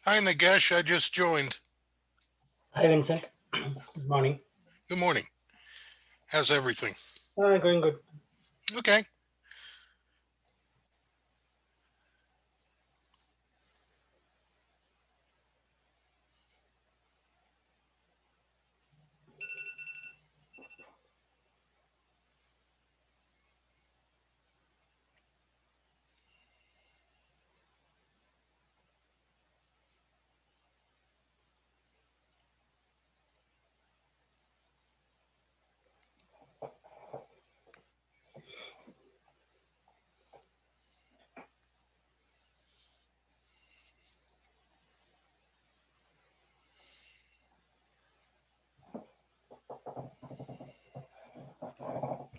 Hi, Nagesh. I just joined. Hi, Vincent. Good morning. Good morning. How's everything? Going good. Okay.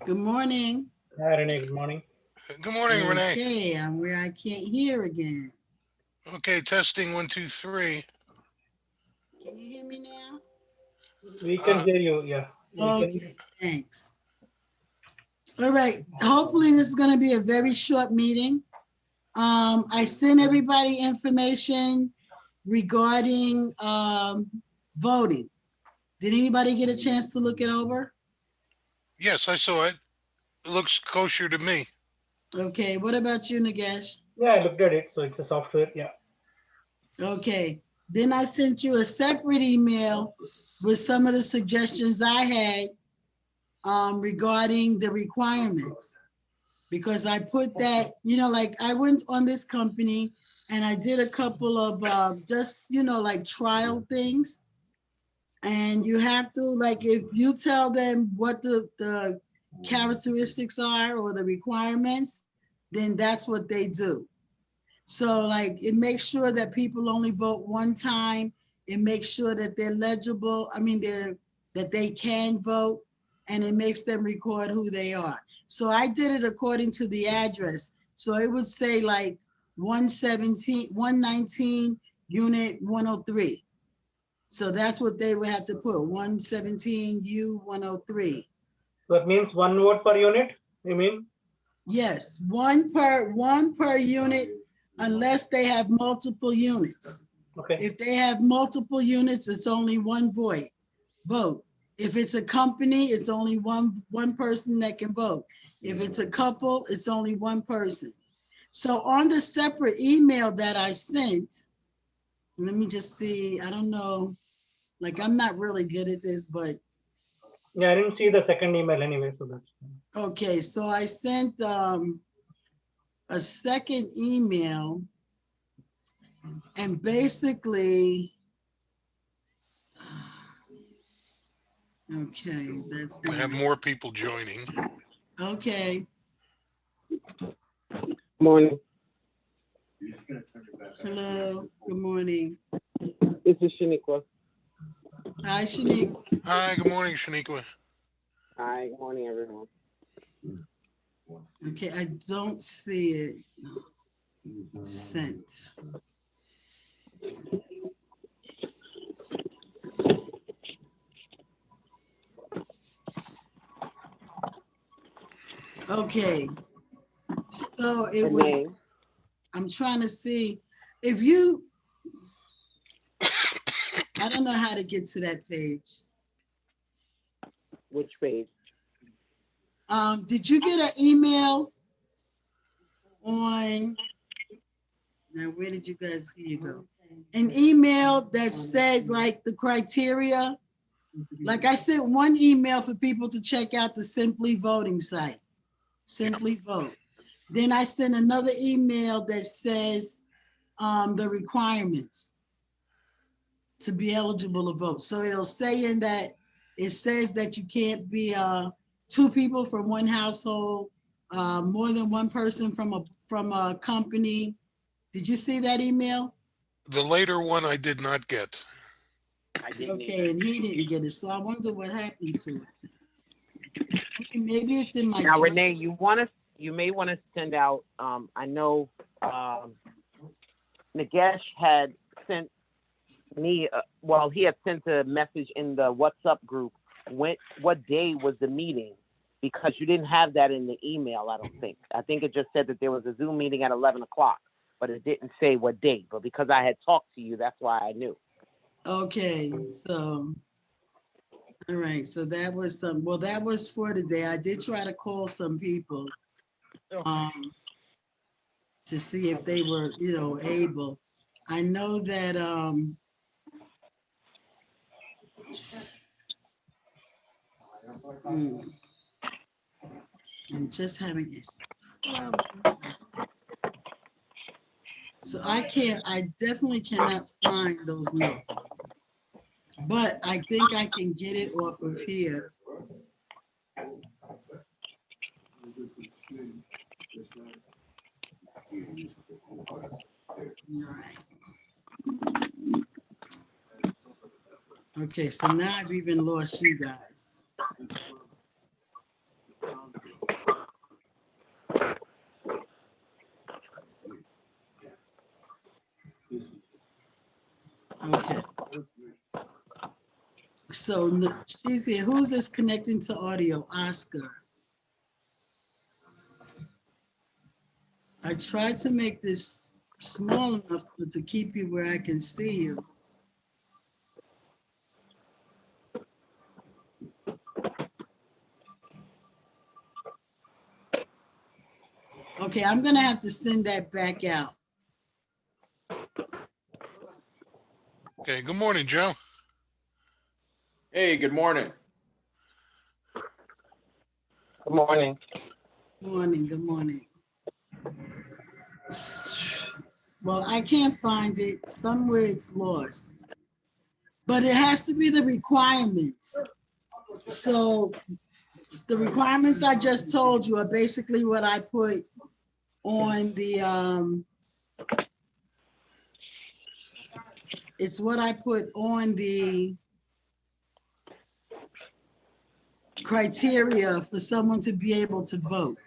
Good morning. Hi, Renee. Good morning. Good morning, Renee. Okay, I'm where I can't hear again. Okay, testing one, two, three. Can you hear me now? We can Uh, hear you. Yeah, we can. Okay, thanks. All right, hopefully this is going to be a very short meeting. I sent everybody information regarding voting. Did anybody get a chance to look it over? yes, I saw it. It looks kosher to me. Okay, what about you, Nagesh? Yeah, I looked at it. So it's a software. Yeah. Okay, then I sent you a separate email with some of the suggestions I had regarding the requirements, because I put that, like I went on this company and I did a couple of just, like trial things. And you have to, like, if you tell them what the characteristics are or the requirements, then that's what they do. So like it makes sure that people only vote one time. It makes sure that they're legible. I mean, that they can vote, and it makes them record who they are. So I did it according to the address. So it would say like 117, 119, unit 103. So that's what they would have to put, 117 U 103. So that means one vote per unit. You mean? Yes, one per unit, unless they have multiple units. Okay. If they have multiple units, it's only one vote. If it's a company, it's only one person that can vote. If it's a couple, it's only one person. So on the separate email that I sent, let me just see, I don't know, like I'm not really good at this, but Yeah, I didn't see the second email anyway. So that's okay, so I sent a second email, and basically, okay, that's I have not, more people joining. okay. Morning. Hello, good morning. This is Shaniqua. Hi, Shanique. Hi, good morning, Shaniqua. Hi, good morning, everyone. Okay, I don't see it sent. Okay, so it was, Renee, I'm trying to see if you, I don't know how to get to that page. which page? Did you get an email on, now where did you guys, here you go. An email that said like the criteria? Like I sent one email for people to check out the Simply Voting site, Simply Vote. Then I sent another email that says the requirements to be eligible to vote. So it'll say in that, it says that you can't be two people from one household, more than one person from a company. Did you see that email? The later one I did not get. I didn't Okay, either. and he didn't get it. So I wonder what happened to it. Okay, maybe it's in my Now, junk. Renee, you may want to send out. I know Nagesh had sent me. Well, he had sent a message in the WhatsApp group. What day was the meeting? Because you didn't have that in the email. I don't think. I think it just said that there was a Zoom meeting at 11 o'clock, but it didn't say what date. But because I had talked to you, that's why I knew. Okay, so, all right, so that was well, that was for today. I did try to call some people to see if they were, able. I know that I'm just having this problem. So I definitely cannot find those notes. But I think I can get it off of here. All right. Okay, so now I've even lost you guys. Okay. So she's here. Who's this connecting to audio? Oscar. I tried to make this small enough to keep you where I can see you. Okay, I'm gonna have to send that back out. Okay, good morning, Joe. Hey, good morning. Good morning. Good morning, good morning. Well, I can't find it. Somewhere it's lost. But it has to be the requirements. So the requirements I just told you are basically what I put on the, it's what I put on the criteria for someone to be able to vote.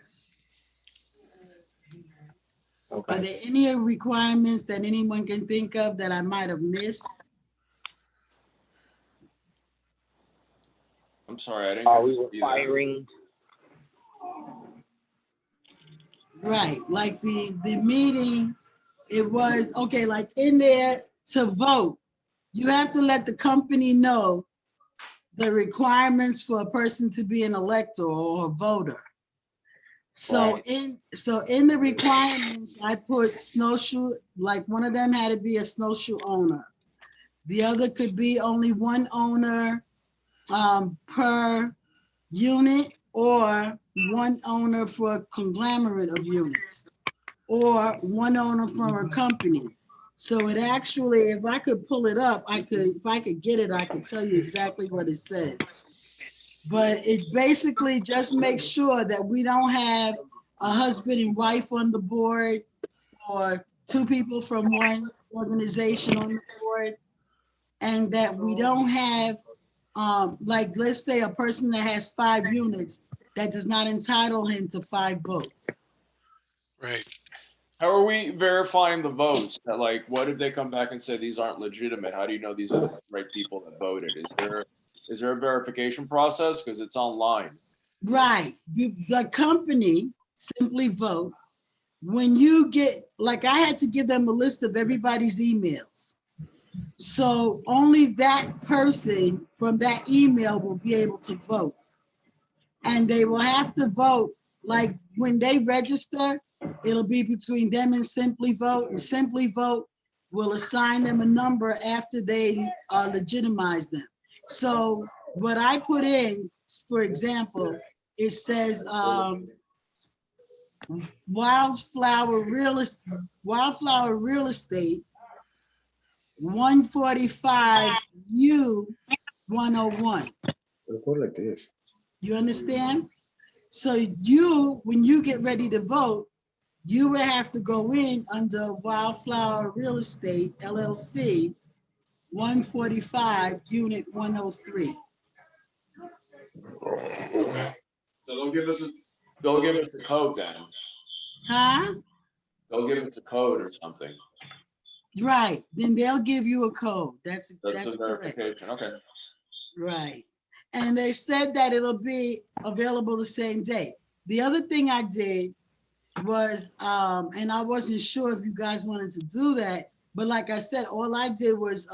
Okay. Are there any requirements that anyone can think of that I might have missed? I'm sorry, I didn't Are get we to see that. requiring? Right, like the meeting, it was, okay, like in there to vote, you have to let the company know the requirements for a person to be an elector or a voter. So Right. in the requirements, I put snowshoe, like one of them had to be a snowshoe owner. The other could be only one owner per unit, or one owner for a conglomerate of units, or one owner from a company. So it actually, if I could pull it up, if I could get it, I could tell you exactly what it says. But it basically just makes sure that we don't have a husband and wife on the board, or two people from one organization on the board, and that we don't have, like, let's say a person that has 5 units, that does not entitle him to 5 votes. Right. How are we verifying the votes? Like, what if they come back and say these aren't legitimate? How do you know these are the right people that voted? Is there a verification process? Because it's online. Right, the company Simply Vote, when you get, like, I had to give them a list of everybody's emails. So only that person from that email will be able to vote. And they will have to vote, like when they register, it'll be between them and Simply Vote, and Simply Vote will assign them a number after they legitimize them. So what I put in, for example, it says Wildflower Real Estate 145 U 101. You understand? So when you get ready to vote, you will have to go in under Wildflower Real Estate LLC 145 Unit 103. So they'll give us a code then. Huh? They'll give us a code or something. Right. Then they'll give you a code. That's the correct. verification. Okay. Right. And they said that it'll be available the same day. The other thing I did was, and I wasn't sure if you guys wanted to do that, but like I said, all I did was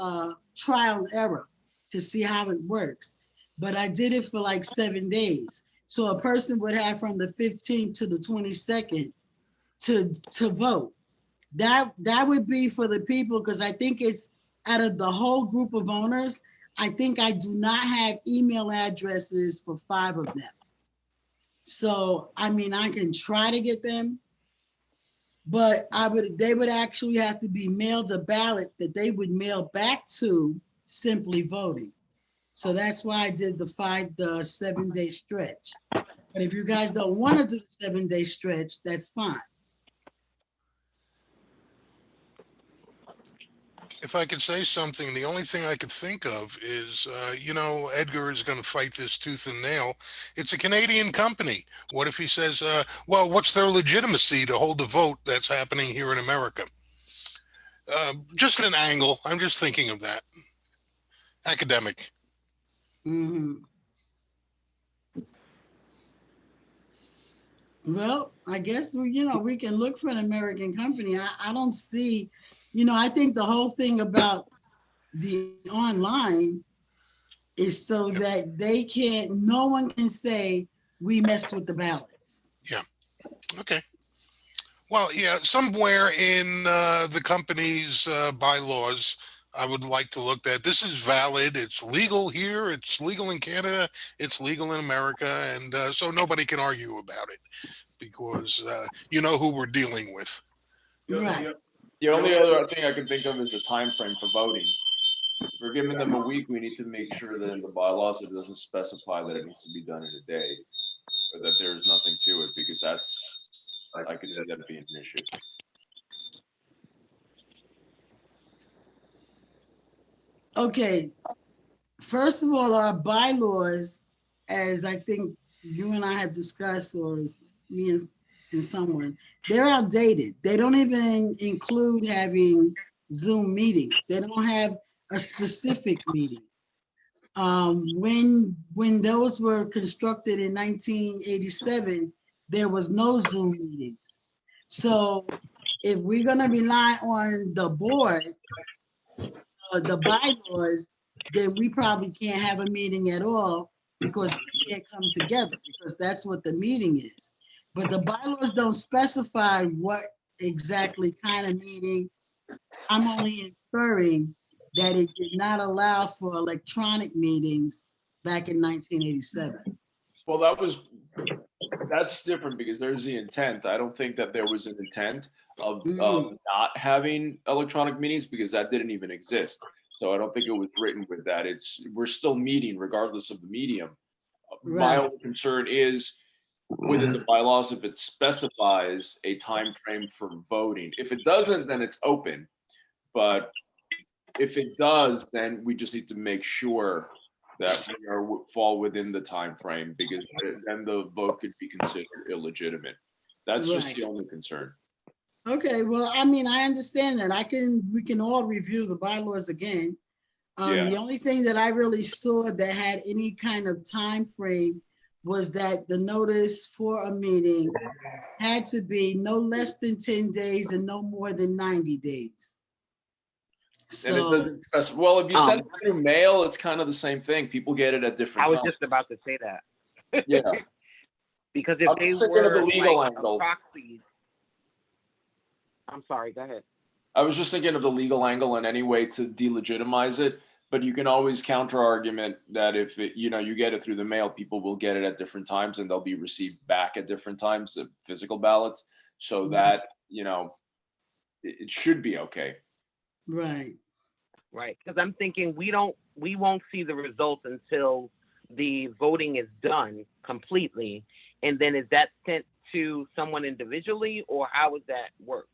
trial and error to see how it works. But I did it for like 7 days. So a person would have from the 15th to the 22nd to vote. That would be for the people, because I think it's out of the whole group of owners, I think I do not have email addresses for 5 of them. So, I mean, I can try to get them, but they would actually have to be mailed a ballot that they would mail back to Simply Voting. So that's why I did the 7-day stretch. But if you guys don't want to do the 7-day stretch, that's fine. If I could say something, the only thing I could think of is, Edgar is going to fight this tooth and nail. It's a Canadian company. What if he says, well, what's their legitimacy to hold the vote that's happening here in America? Just an angle. I'm just thinking of that. Academic. Mhm. Well, I guess we can look for an American company. I don't see, I think the whole thing about the online is so that no one can say we messed with the ballots. Yeah. Okay. Well, yeah, somewhere in the company's bylaws, I would like to look at this is valid. It's legal here. It's legal in Canada. It's legal in America. And so nobody can argue about it because you know who we're dealing with. Right. The only other thing I can think of is the time frame for voting. If we're giving them a week, we need to make sure that in the bylaws it doesn't specify that it needs to be done in a day, or that there is nothing to it, because I could see that being an issue. Okay. First of all, our bylaws, as I think you and I have discussed, or me and someone, they're outdated. They don't even include having Zoom meetings. They don't have a specific meeting. When those were constructed in 1987, there was no Zoom meetings. So if we're gonna rely on the board, the bylaws, then we probably can't have a meeting at all because we can't come together, because that's what the meeting is. But the bylaws don't specify what exactly kind of meeting. I'm only inferring that it did not allow for electronic meetings back in 1987. Well, that's different because there's the intent. I don't think that there was an intent of not having electronic meetings, because that didn't even exist. So I don't think it was written with that. We're still meeting regardless of the medium. My only concern is within the bylaws, if it specifies a time frame for voting. If it doesn't, then it's open. But if it does, then we just need to make sure that we fall within the time frame, because then the vote could be considered illegitimate. That's just the only concern. Okay, well, I mean, I understand that. We can all review the bylaws again. The only thing that I really saw that had any kind of time frame was that the notice for a meeting had to be no less than 10 days and no more than 90 days. And it doesn't specify. Well, if you send it through mail, it's kind of the same thing. People get it at different times. I was just about to say that. Yeah. Because if they were the legal angle, proxies. I'm sorry, go ahead. I was just thinking of the legal angle in any way to delegitimize it, but you can always counter argument that if you get it through the mail, people will get it at different times and they'll be received back at different times, the physical ballots, so that it should be okay. Right. Because I'm thinking we won't see the results until the voting is done completely, and then is that sent to someone individually, or how would that work?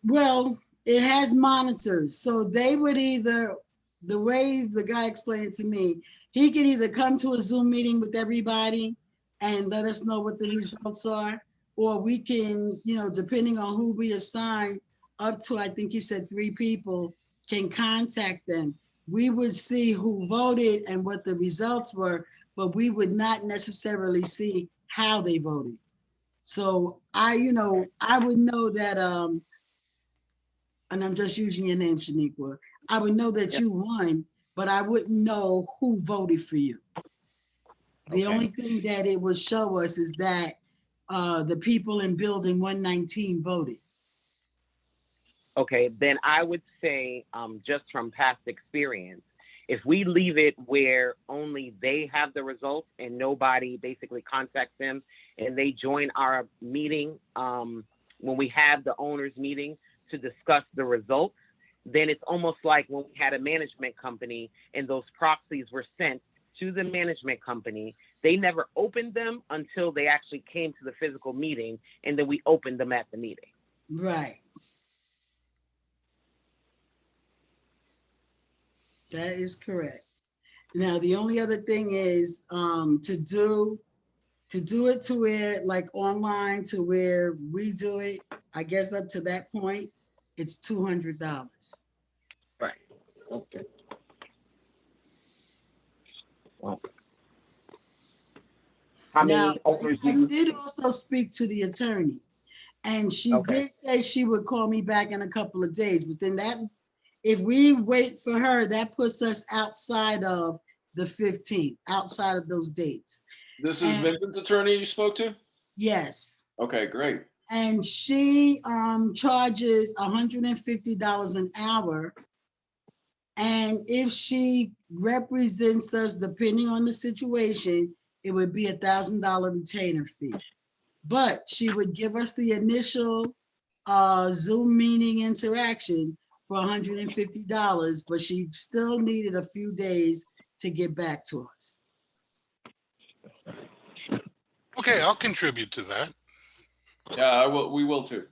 Well, it has monitors, so they would either, the way the guy explained it to me, he could either come to a Zoom meeting with everybody and let us know what the results are, or we can, depending on who we assign, up to, I think he said 3 people can contact them. We would see who voted and what the results were, but we would not necessarily see how they voted. So I would know that, and I'm just using your name, Shaniqua. I would know that Yeah. you won, but I wouldn't know who voted for you. The Okay. only thing that it would show us is that the people in building 119 voted. Okay, then I would say, just from past experience, if we leave it where only they have the results and nobody basically contacts them, and they join our meeting when we have the owners meeting to discuss the results, then it's almost like when we had a management company and those proxies were sent to the management company. They never opened them until they actually came to the physical meeting, and then we opened them at the meeting. Right. That is correct. Now, the only other thing is to do it to where, like online, to where we do it, I guess up to that point, it's $200. Right. Okay. Well, how Now, many owners I you? did also speak to the attorney, and she Okay. did say she would call me back in a couple of days. But then that, if we wait for her, that puts us outside of the 15th, outside of those dates. This is And Vincent's attorney you spoke to? yes, Okay, great. and she charges $150 an hour. And if she represents us, depending on the situation, it would be $1,000 retainer fee. But she would give us the initial Zoom meeting interaction for $150, but she still needed a few days to get back to us. Okay, I'll contribute to that. Yeah, I will. We will too.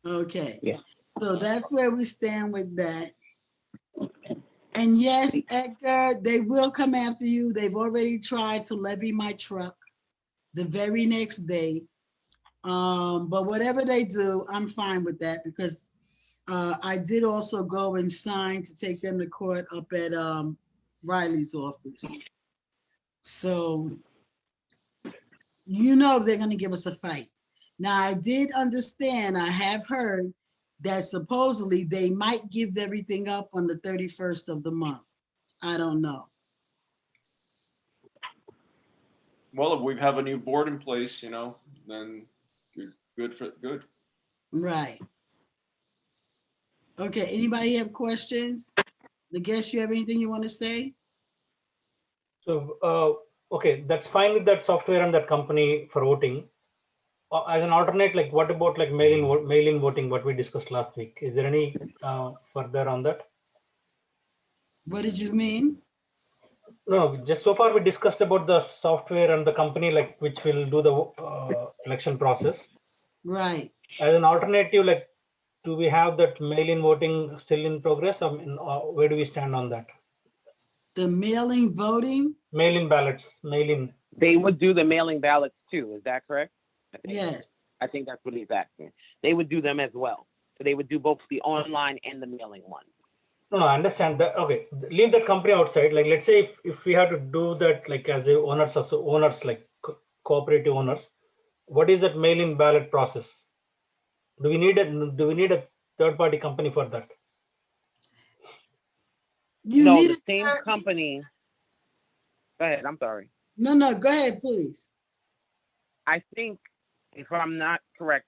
Okay. Yeah. So that's where we stand with that. And yes, Edgar, they will come after you. They've already tried to levy my truck the very next day. But whatever they do, I'm fine with that, because I did also go and sign to take them to court up at Riley's office. So, they're going to give us a fight. Now, I did understand, I have heard that supposedly they might give everything up on the 31st of the month. I don't know. Well, if we have a new board in place, then good. Right. Okay, anybody have questions? The guest, you have anything you want to say? So, okay, that's fine with that software and that company for voting. As an alternate, like what about like mail-in voting, what we discussed last week? Is there any further on that? What did you mean? No, just so far we discussed about the software and the company, like which will do the election process. Right. As an alternative, like, do we have that mail-in voting still in progress? I mean, where do we stand on that? The mailing voting? Mail-in ballots, mail-in. They would do the mailing ballots too. Is that correct? Yes. I think that's what he's asking. They would do them as well. So they would do both the online and the mailing one. No, I understand that. Okay, leave that company outside. Like, let's say if we have to do that, like as a owners, like cooperative owners, what is that mail-in ballot process? Do we need a third-party company for that? You No, need the same third- company. Go ahead. I'm sorry. No, go ahead, please. I think, if I'm not correct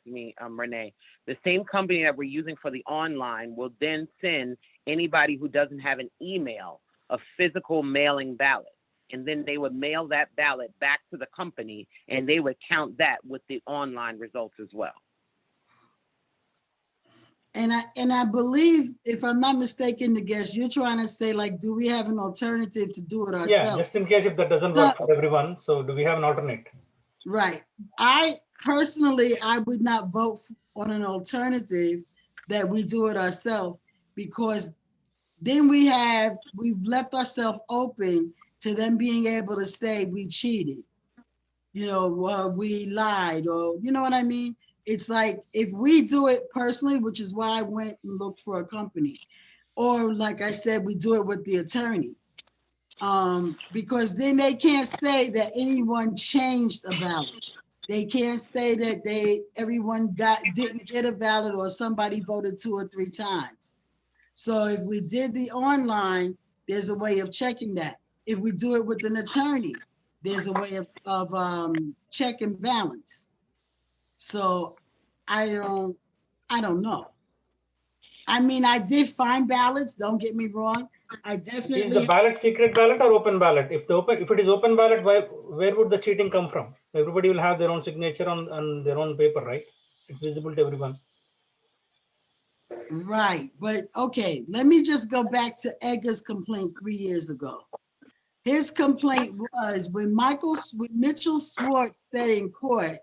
me, Renee, the same company that we're using for the online will then send anybody who doesn't have an email a physical mailing ballot. And then they would mail that ballot back to the company, and they would count that with the online results as well. And I believe, if I'm not mistaken, the guest, you're trying to say, like, do we have an alternative to do it ourselves? Yeah, just in case if that doesn't work for everyone. So do we have an alternate? Right. I personally would not vote on an alternative that we do it ourselves, because then we've left ourselves open to them being able to say we cheated, we lied, or you know what I mean? It's like, if we do it personally, which is why I went and looked for a company, or like I said, we do it with the attorney, because then they can't say that anyone changed a ballot. They can't say that everyone didn't get a ballot or somebody voted 2 or 3 times. So if we did the online, there's a way of checking that. If we do it with an attorney, there's a way of check and balance. So I don't know. I mean, I did find ballots, don't get me wrong. I Is the definitely, ballot secret ballot or open ballot? If it is open ballot, where would the cheating come from? Everybody will have their own signature on their own paper, right? It's visible to everyone. right, but okay, let me just go back to Edgar's complaint 3 years ago. His complaint was when Mitchell Schwartz said in court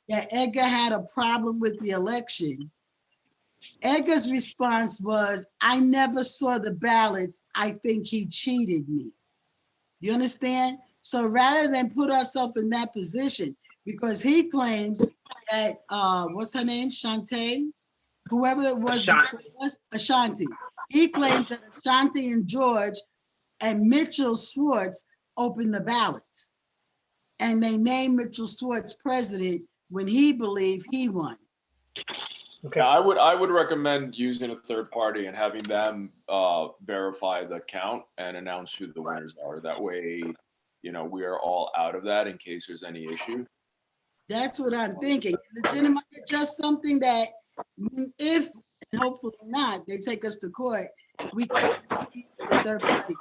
that Edgar had a problem with the election, Edgar's response was, I never saw the ballots. I think he cheated me. You understand? So rather than put ourselves in that position, because he claims that, what's her name? Shantae? Whoever it was before us, Ashanti. He claims that Ashanti and George and Mitchell Schwartz opened the ballots. And they named Mitchell Schwartz president when he believed he won. Okay. Yeah, I would recommend using a third party and having them verify the count and announce who the winners are. That way, you know, we are all out of that in case there's any issue. That's what I'm thinking. Legitimate, just something that if, and hopefully not, they take us to court, we can use the third party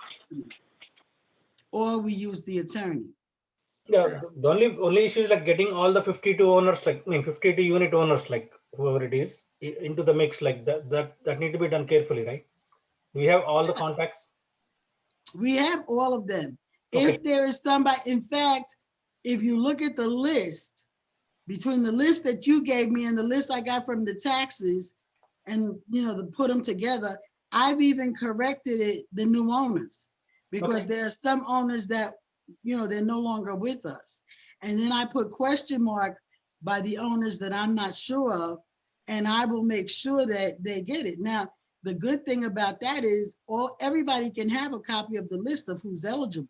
or we use the attorney. Yeah, the only issue is like getting all the 52 owners, like 52 unit owners, like whoever it is, into the mix, like that need to be done carefully, right? We have all the contacts. We have all of them. Okay. If there is somebody, in fact, if you look at the list, between the list that you gave me and the list I got from the taxes, and to put them together, I've even corrected it, the new owners, because there are some owners that, they're no longer with us. And then I put question mark by the owners that I'm not sure of, and I will make sure that they get it. Now, the good thing about that is everybody can have a copy of the list of who's eligible.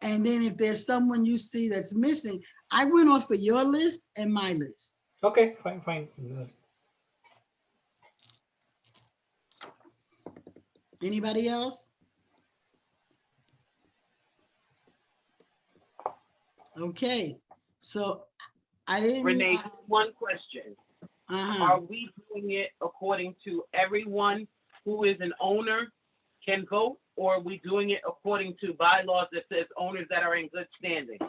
And then if there's someone you see that's missing, I went off of your list and my list. Okay, fine. Anybody else? Okay, so I didn't. Renee, one question. Uh-huh. Are we doing it according to everyone who is an owner can vote, or are we doing it according to bylaws that says owners that are in good standing?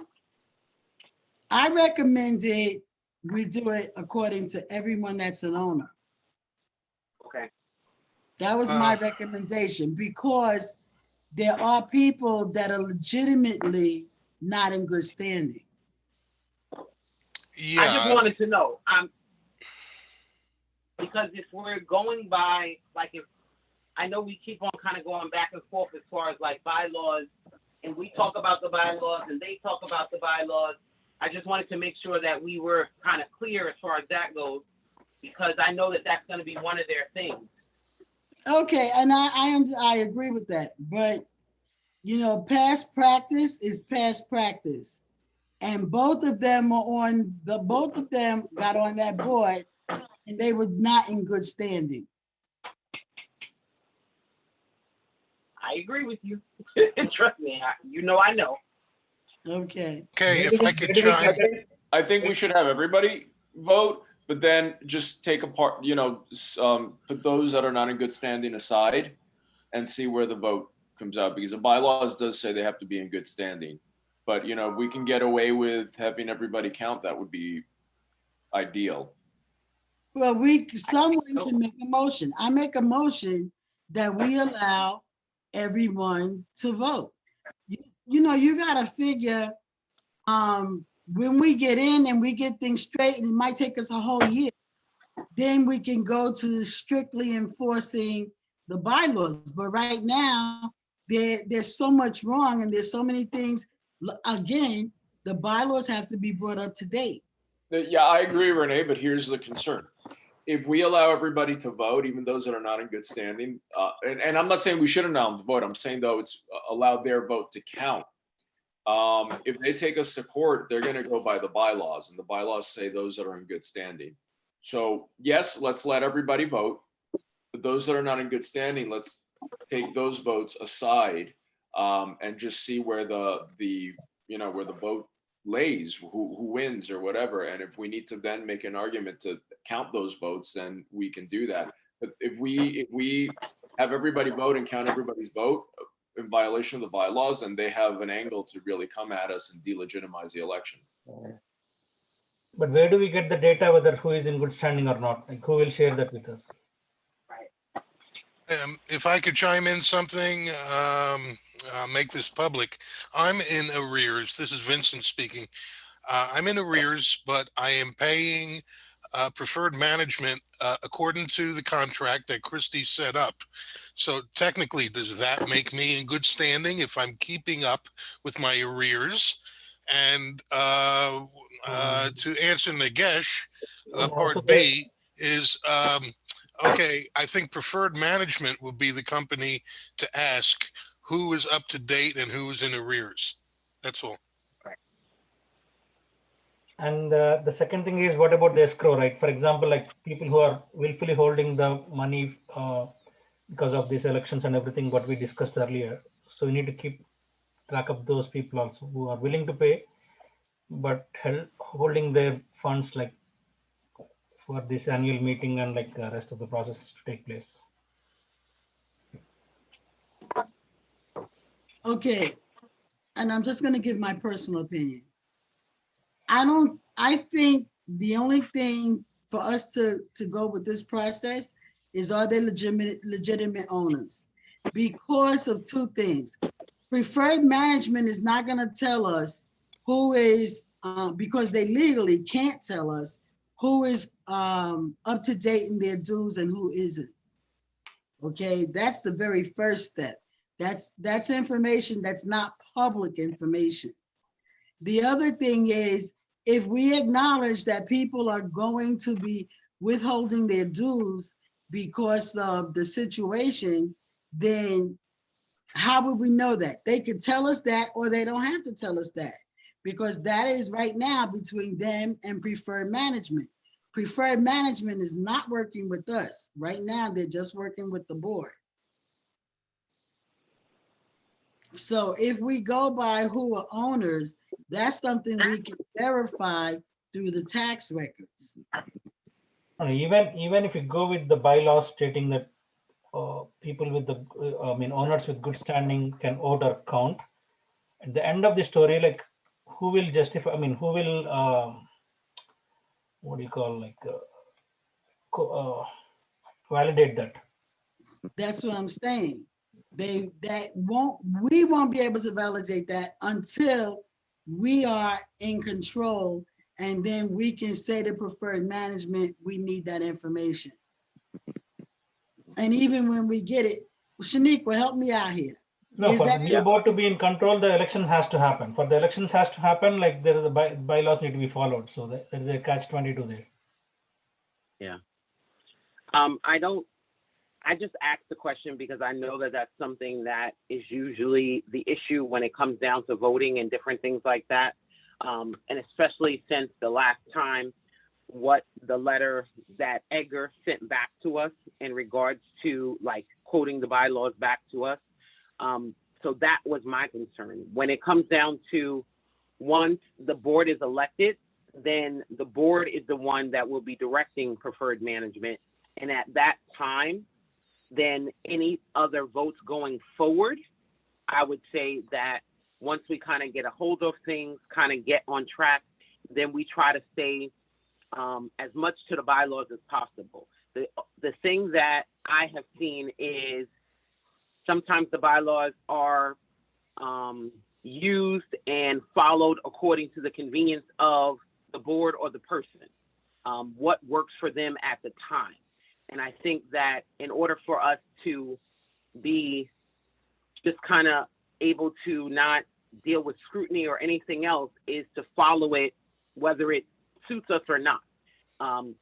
I recommended we do it according to everyone that's an owner. Okay. That was my recommendation, because there are people that are legitimately not in good standing. Yeah. I just wanted to know. Because if we're going by, like, if I know we keep on kind of going back and forth as far as like bylaws, and we talk about the bylaws and they talk about the bylaws. I just wanted to make sure that we were kind of clear as far as that goes, because I know that that's going to be one of their things. Okay, and I agree with that, but past practice is past practice, and both of them got on that board, and they were not in good standing. I agree with you. Trust me, I know. Okay. Okay, if I could chime. I think we should have everybody vote, but then just take apart, put those that are not in good standing aside and see where the vote comes out, because the bylaws does say they have to be in good standing. But, we can get away with having everybody count, that would be ideal. Well, someone can make a motion. I make a motion that we allow everyone to vote. You got to figure when we get in and we get things straight, and it might take us a whole year, then we can go to strictly enforcing the bylaws. But right now, there's so much wrong, and there's so many things. Again, the bylaws have to be brought up to date. Yeah, I agree, Renee, but here's the concern. If we allow everybody to vote, even those that are not in good standing, and I'm not saying we should allow them to vote, I'm saying though it's allowed their vote to count. If they take us to court, they're going to go by the bylaws, and the bylaws say those that are in good standing. So yes, let's let everybody vote. But those that are not in good standing, let's take those votes aside, and just see where the where the vote lays, who wins or whatever. And if we need to then make an argument to count those votes, then we can do that. But if we have everybody vote and count everybody's vote in violation of the bylaws, then they have an angle to really come at us and delegitimize the election. But where do we get the data whether who is in good standing or not? Like, who will share that with us? If I could chime in something, make this public. I'm in arrears. This is Vincent speaking. I'm in arrears, but I am paying preferred management according to the contract that Christie set up. So technically, does that make me in good standing if I'm keeping up with my arrears? And to answer Nagesh, part B is, okay, I think preferred management will be the company to ask who is up to date and who is in arrears. That's all. And the second thing is, what about the escrow, right? For example, like people who are willfully holding the money because of these elections and everything, what we discussed earlier. So we need to keep track of those people also who are willing to pay, but holding their funds like for this annual meeting and like the rest of the process to take place. Okay, and I'm just going to give my personal opinion. I think the only thing for us to go with this process is, are they legitimate owners? Because of two things. Preferred management is not going to tell us who is, because they legally can't tell us who is up to date in their dues and who isn't. Okay, that's the very first step. That's information that's not public information. The other thing is, if we acknowledge that people are going to be withholding their dues because of the situation, then how would we know that? They could tell us that, or they don't have to tell us that, because that is right now between them and preferred management. Preferred management is not working with us. Right now, they're just working with the board. So if we go by who are owners, that's something we can verify through the tax records. Even if you go with the bylaws stating that people with the, owners with good standing can vote or count, at the end of the story, like who will justify, who will, what do you call, like, validate that? That's what I'm saying. We won't be able to validate that until we are in control, and then we can say to preferred management, we need that information. And even when we get it, Shaniqua, help me out here. No, for the new board to be in control, the election has to happen. For the elections has to happen, like there is a bylaws need to be followed. So there is a catch-22 there. Yeah. I just asked the question because I know that that's something that is usually the issue when it comes down to voting and different things like that. And especially since the last time, what the letter that Edgar sent back to us in regards to like quoting the bylaws back to us. So that was my concern. When it comes down to once the board is elected, then the board is the one that will be directing preferred management. And at that time, then any other votes going forward, I would say that once we kind of get a hold of things, kind of get on track, then we try to stay as much to the bylaws as possible. The thing that I have seen is sometimes the bylaws are used and followed according to the convenience of the board or the person, what works for them at the time. And I think that in order for us to be just kind of able to not deal with scrutiny or anything else is to follow it, whether it suits us or not.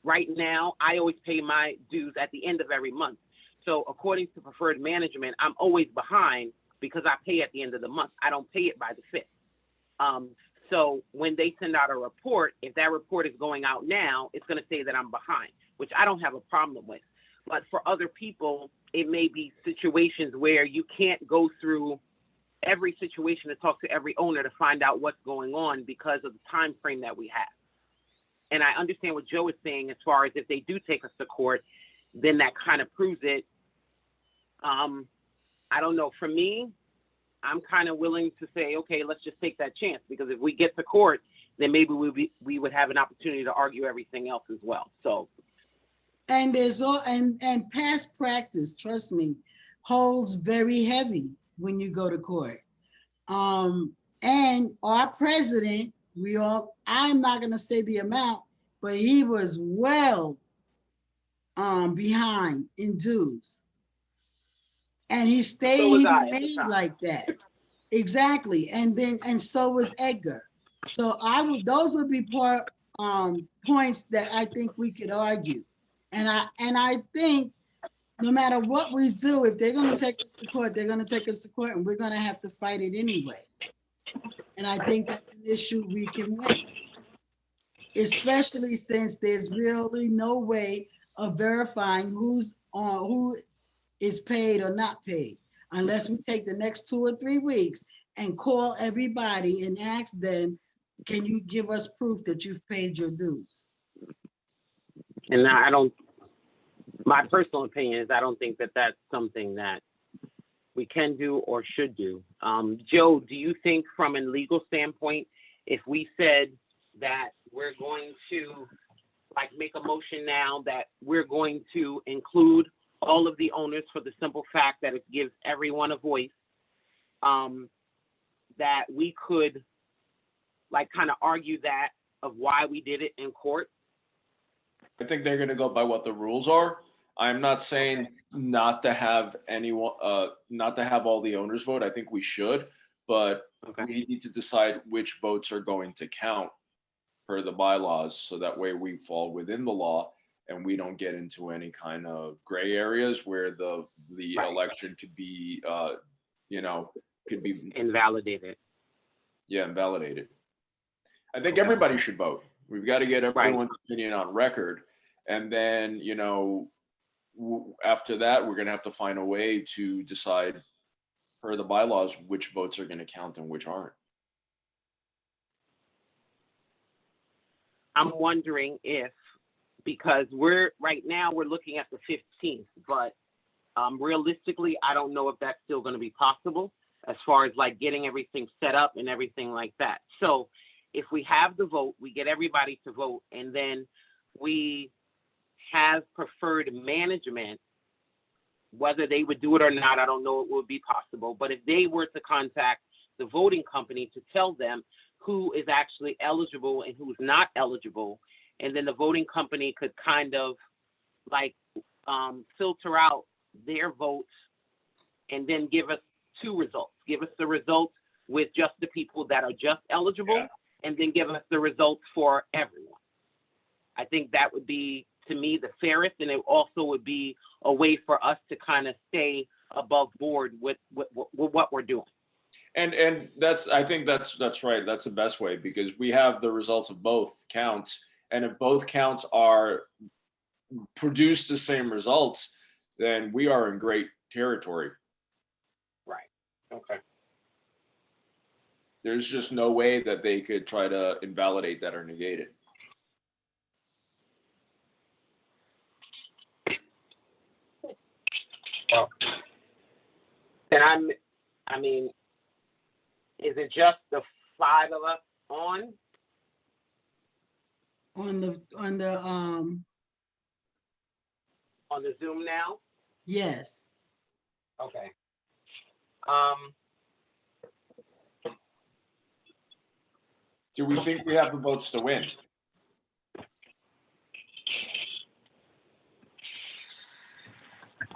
Right now, I always pay my dues at the end of every month. So according to preferred management, I'm always behind because I pay at the end of the month. I don't pay it by the 5th. So when they send out a report, if that report is going out now, it's going to say that I'm behind, which I don't have a problem with. But for other people, it may be situations where you can't go through every situation to talk to every owner to find out what's going on because of the time frame that we have. And I understand what Joe is saying as far as if they do take us to court, then that kind of proves it. I don't know. For me, I'm kind of willing to say, okay, let's just take that chance, because if we get to court, then maybe we would have an opportunity to argue everything else as well. So, and there's all and past practice, trust me, holds very heavy when you go to court. And our president, I'm not gonna say the amount, but he was well behind in dues. And he stayed, he remained like that. Exactly. And so was Edgar. So those would be points that I think we could argue. And I think no matter what we do, if they're gonna take us to court, they're gonna take us to court, and we're gonna have to fight it anyway. And I think that's an issue we can win, especially since there's really no way of verifying who is paid or not paid, unless we take the next 2 or 3 weeks and call everybody and ask them, can you give us proof that you've paid your dues? And my personal opinion is I don't think that that's something that we can do or should do. Joe, do you think from a legal standpoint, if we said that we're going to make a motion now that we're going to include all of the owners for the simple fact that it gives everyone a voice, that we could kind of argue that of why we did it in court? I think they're going to go by what the rules are. I'm not saying not to have anyone, not to have all the owners vote. I think we should, but we need to decide which votes are going to count per the bylaws, so that way we fall within the law and we don't get into any kind of gray areas where the election could be, could be invalidated. Yeah, invalidated. I think everybody should vote. We've got to get everyone's opinion on record. And then, after that, we're going to have to find a way to decide per the bylaws which votes are going to count and which aren't. I'm wondering if, because right now we're looking at the 15th, but realistically, I don't know if that's still going to be possible as far as getting everything set up and everything like that. So if we have the vote, we get everybody to vote, and then we have preferred management, whether they would do it or not, I don't know it would be possible. But if they were to contact the voting company to tell them who is actually eligible and who's not eligible, and then the voting company could kind of filter out their votes and then give us 2 results. Give us the results with just the people that are just eligible, and then give us the results for everyone. I think that would be, to me, the fairest, and it also would be a way for us to kind of stay above board with what we're doing. And I think that's right. That's the best way, because we have the results of both counts. And if both counts produce the same results, then we are in great territory. Right. Okay. There's just no way that they could try to invalidate that or negate it. Well, and I mean, is it just the 5 of us on? On the Zoom now? Yes. Okay. Do we think we have the votes to win?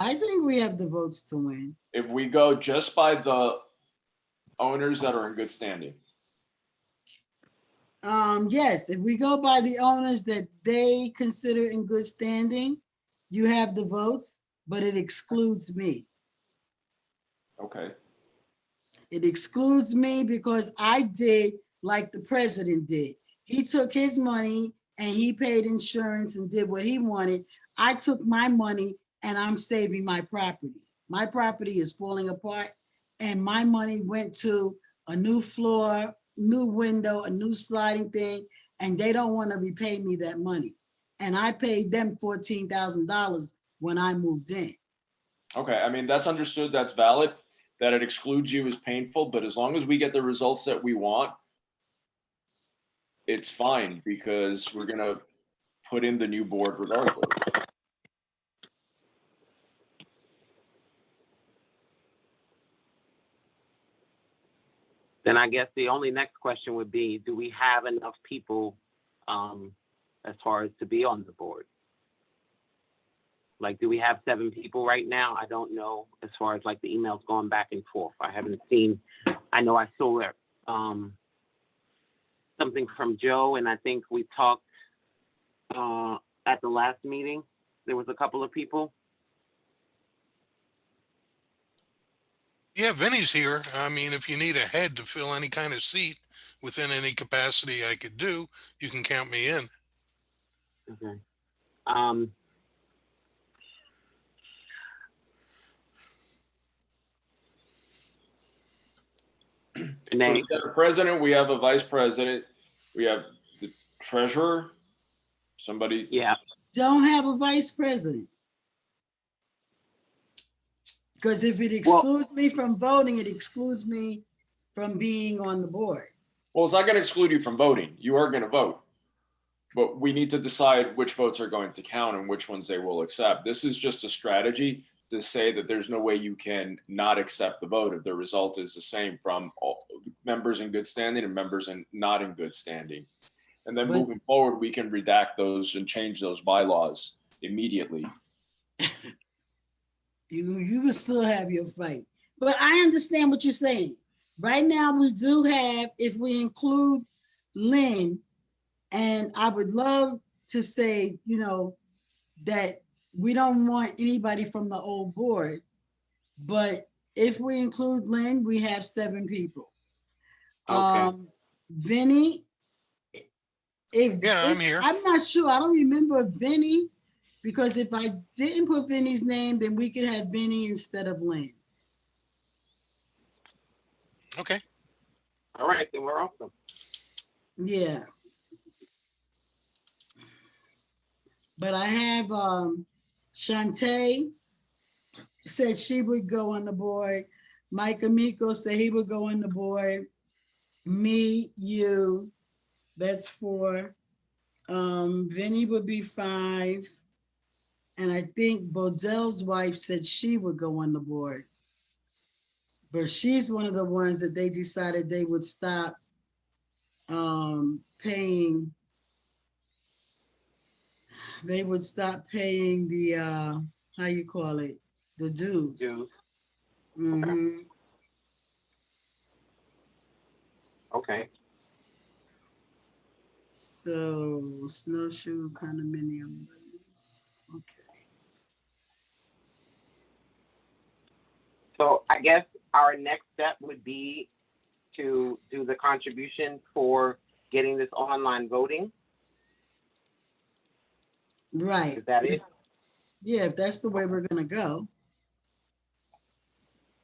I think we have the votes to win. If we go just by the owners that are in good standing. Yes, if we go by the owners that they consider in good standing, you have the votes, but it excludes me. Okay. It excludes me because I did like the president did. He took his money and he paid insurance and did what he wanted. I took my money and I'm saving my property. My property is falling apart and my money went to a new floor, new window, a new sliding thing, and they don't want to repay me that money. And I paid them $14,000 when I moved in. Okay, I mean, that's understood, that's valid. That it excludes you is painful, but as long as we get the results that we want, it's fine because we're gonna put in the new board regardless. Then I guess the only next question would be, do we have enough people as far as to be on the board? Like, do we have 7 people right now? I don't know as far as like the emails going back and forth. I haven't seen, I know I saw something from Joe, and I think we talked at the last meeting. There was a couple of people. Yeah, Vinny's here. I mean, if you need a head to fill any kind of seat within any capacity I could do, you can count me in. Okay. So Nay. we have a president, we have a vice president, we have the treasurer, somebody. Yeah. Don't have a vice president. Because if it excludes me from voting, it excludes me from being on the board. Well, it's not going to exclude you from voting. You are going to vote. But we need to decide which votes are going to count and which ones they will accept. This is just a strategy to say that there's no way you can not accept the vote if the result is the same from all members in good standing and members in not in good standing. And then moving forward, we can redact those and change those bylaws immediately. You will still have your fight. But I understand what you're saying. Right now, we do have, if we include Lynn, and I would love to say, you know, that we don't want anybody from the old board. But if we include Lynn, we have 7 people. Okay. Vinny, I'm here. I'm not sure. I don't remember Vinny, because if I didn't put Vinny's name, then we could have Vinny instead of Lynn. Okay. All right, then we're awesome. Yeah. But I have Shantae said she would go on the board. Mike Amico said he would go on the board. Me, you, that's 4. Vinny would be 5. And I think Bodell's wife said she would go on the board. But she's one of the ones that they decided they would stop paying. They would stop paying the, how you call it? The dues. Dues. Mm-hmm. Okay. So Snowshoe condominium. Okay. So I guess our next step would be to do the contribution for getting this online voting. Right. Is that it? Yeah, if that's the way we're gonna go.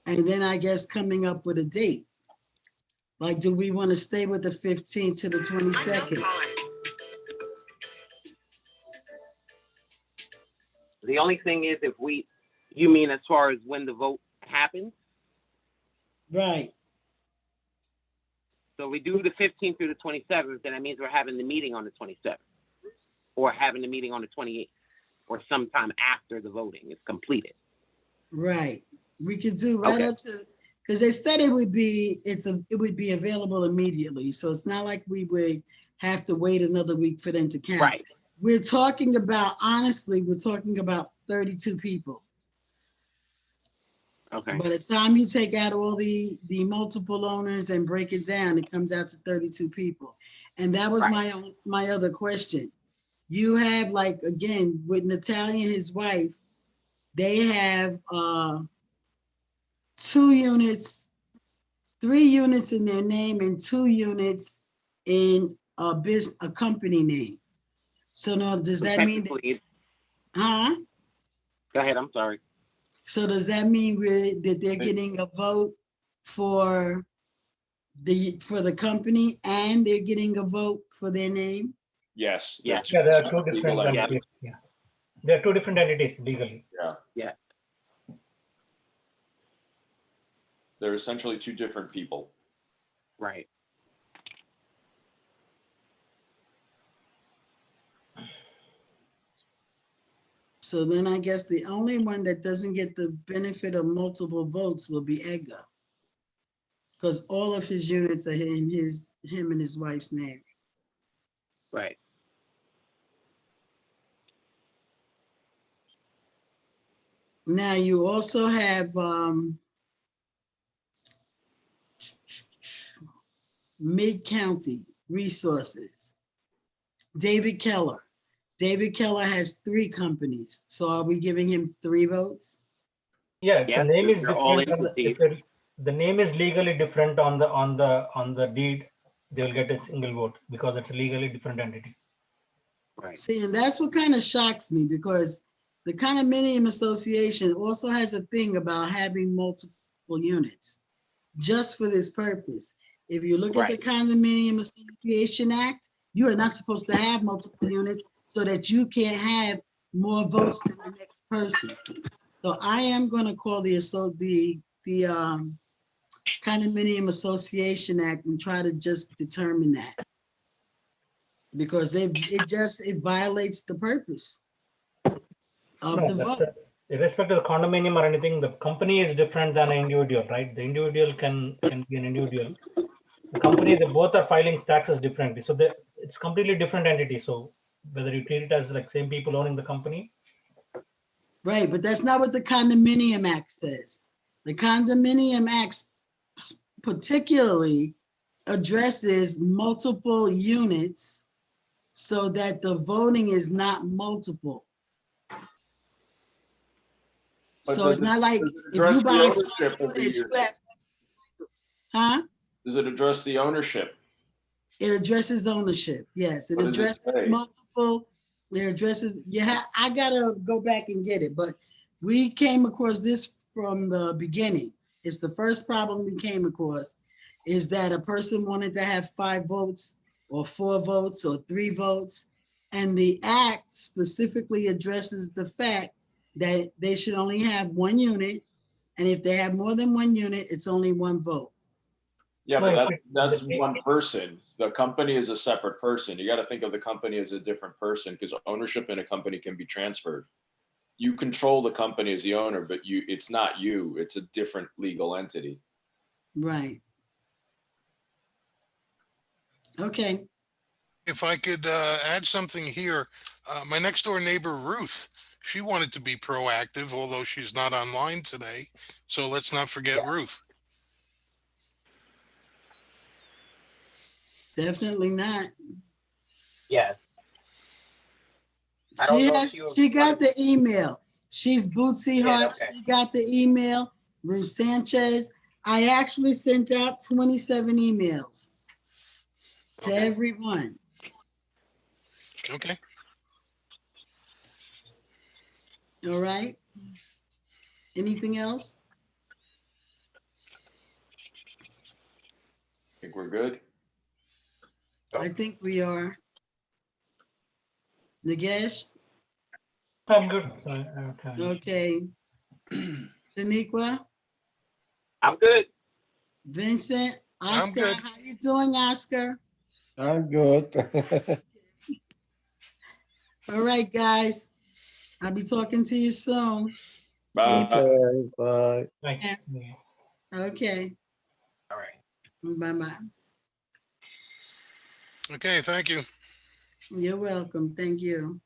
And then I guess coming up with a date. Like, do we want to stay with the 15th to the 22nd? The only thing is if you mean as far as when the vote happens? Right. So we do the 15th through the 27th, then that means we're having the meeting on the 27th or having the meeting on the 28th or sometime after the voting is completed. Right. We could do right up to, because they said it would be available immediately. So it's not like we would have to wait another week for them to count. Right. We're talking about, honestly, we're talking about 32 people. Okay. By the time you take out all the multiple owners and break it down, it comes out to 32 people. And that was my other question. You have, like, again, with Natalia and his wife, they have 2 units, 3 units in their name and 2 units in a company name. So now, does that mean that, Technically, huh? go ahead. I'm sorry. So does that mean that they're getting a vote for the company and they're getting a vote for their name? Yes. Yeah. Yeah, there are two separate legal different entities. entities. Yeah, there are two different entities legally. Yeah. They're essentially two different people. Right. So then I guess the only one that doesn't get the benefit of multiple votes will be Edgar. Because all of his units are in him and his wife's name. Right. Now you also have Mid-County Resources. David Keller. David Keller has 3 companies. So are we giving him 3 votes? Yeah, if Yeah, the name is they're all different, entities. if the name is legally different on the deed, they will get a single vote because it's a legally different entity. Right. See, and that's what kind of shocks me, because the condominium association also has a thing about having multiple units just for this purpose. If you look at the Right. Condominium Association Act, you are not supposed to have multiple units so that you can't have more votes than the next person. So I am going to call the Condominium Association Act and try to just determine that, because it violates the purpose of No, the that's vote. irrespective of the condominium or anything, the company is different than an individual, right? The individual can be an individual. The company, they both are filing taxes differently. So it's completely different entity. So whether you treat it as like same people owning the company. Right, but that's not what the Condominium Act says. The Condominium Act particularly addresses multiple units so that the voting is not multiple. But So it's not like does it if address you the buy 5 ownership of the units, you have, units? huh? Does it address the ownership? It addresses ownership. Yes, it What does it addresses say? multiple. It addresses. Yeah, I gotta go back and get it, but we came across this from the beginning. It's the first problem we came across, is that a person wanted to have 5 votes or 4 votes or 3 votes, and the act specifically addresses the fact that they should only have 1 unit, and if they have more than 1 unit, it's only 1 vote. Yeah, No, but that's one person. The company is a separate person. You got to think of the company as a different person, because ownership in a company can be transferred. You control the company as the owner, but it's not you. It's a different legal entity. Right. Okay. If I could add something here, my next door neighbor, Ruth, she wanted to be proactive, although she's not online today. So let's not forget Ruth. Definitely not. Yes. I don't know if She got the email. She's Bootsy Yeah, Hart. okay. She got the email. Ruth Sanchez. I actually sent out 27 emails to Okay. everyone. Okay. All right. Anything else? Think we're good? I think we are. Nagesh? I'm good. Okay. Shaniqua? I'm good. Vincent? I'm Oscar? good. How you doing, Oscar? I'm good. All right, guys. I'll be talking to you soon. Bye. Okay, bye. Right. Yes. Yeah. Okay. All right. Bye-bye. Okay. Thank you. You're welcome. Thank you.